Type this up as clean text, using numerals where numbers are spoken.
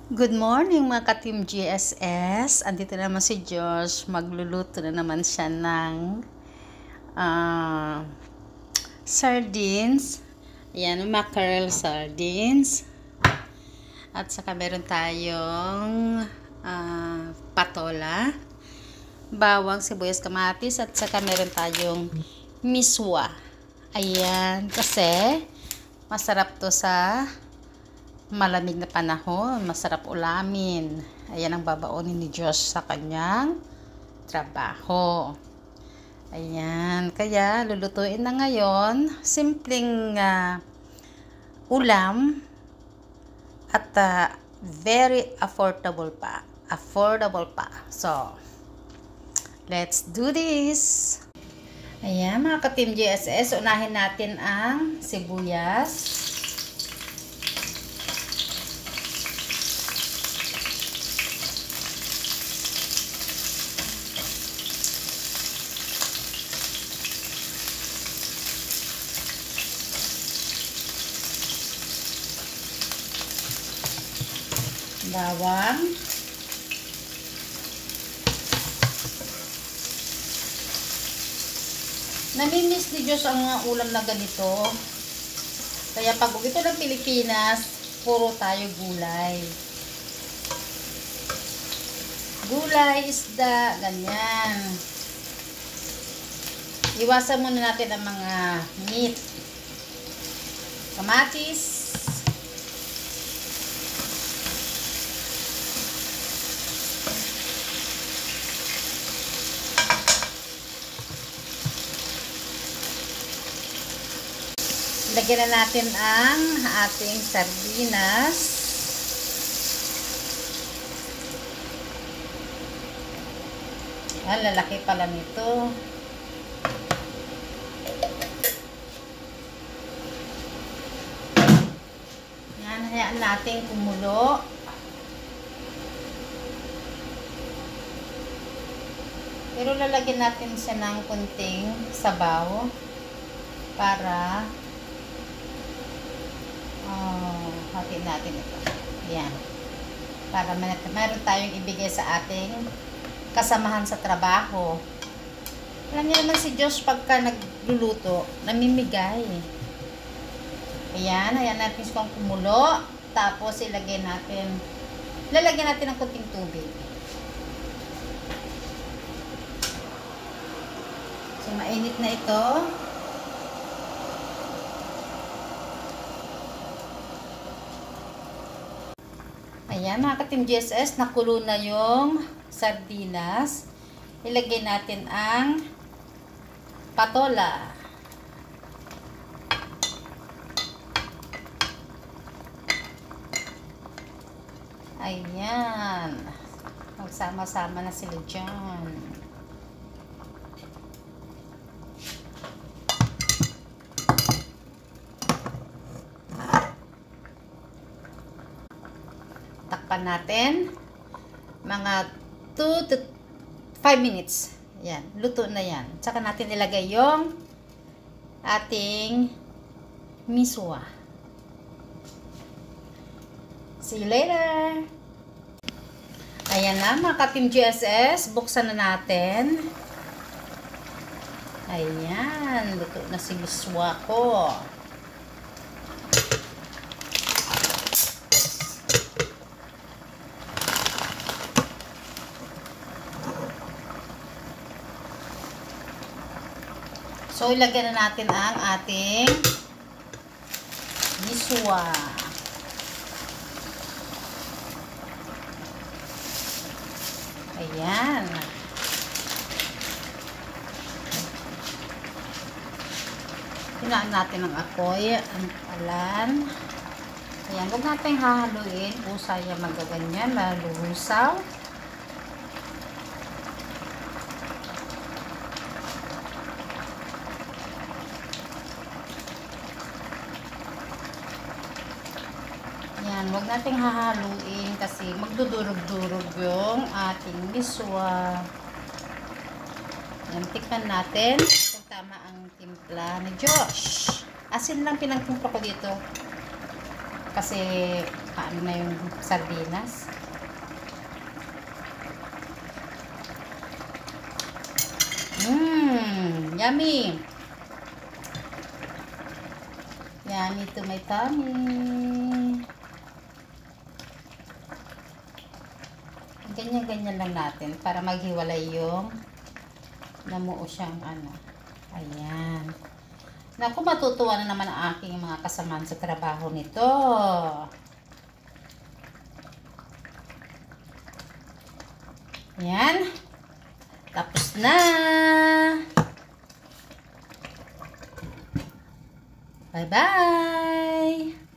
Good morning mga ka-Team GSS. Andito naman si Josh. Magluluto na naman siya ng sardines. Ayan, mackerel sardines. At saka meron tayong patola, bawang, sibuyas, kamatis. At saka meron tayong miswa. Ayan, kasi masarap to sa malamig na panahon, masarap ulamin. Ayan ang babaonin ni Josh sa kanyang trabaho. Ayan, kaya lulutuin na ngayon. Simpleng ulam at very affordable pa. So, let's do this. Ayan mga ka-Team GSS, unahin natin ang sibuyas. Bawang, namimiss ni Diyos ang ulam na ganito, kaya pag ito ng Pilipinas, puro tayo gulay, isda, ganyan. Iwasan muna natin ang mga meat. Kamatis, lagyan na natin ang ating sardinas. Lalaki pala nito. Yan, hayaan natin kumulo. Pero lalagyan natin siya ng kunting sabaw para hatiin natin ito. Yan. Para meron tayong ibigay sa ating kasamahan sa trabaho. Alam niyo naman si Josh pagka nagluluto, namimigay. Ayan. Ayan natin kung kumulo. Tapos lalagyan natin ng kunting tubig. So, mainit na ito. Ayan mga ka-Team GSS, nakulo na yung sardinas. Ilagay natin ang patola. Ayan. Magsama-sama na sila dyan. Takpan natin mga 2 to 5 minutes. Yan, luto na yan. Tsaka natin ilagay yung ating miswa. See you later! Ayan na mga ka-Team GSS, buksan na natin. Ayan, luto na si miswa ko. So, ilagyan na natin ang ating miswa. Ayan. Hinaan natin ang apoy, ang palan. Ayan, huwag natin hahaluin. Usaya magaganyan, malulusaw. Yan, huwag nating hahaluin kasi magdudurog-durog yung ating miswa. Yan, tikman natin kung tama ang timpla ni Josh. Asin lang pinagtimpla ko dito. Kasi nakaano na yung sardinas. Yummy! Yummy to my tummy. Ganyan-ganyan lang natin para maghiwalay yung namuo siyang ano. Ayan. Naku, matutuwa na naman ang aking mga kasamahan sa trabaho nito. Ayan. Tapos na. Bye-bye.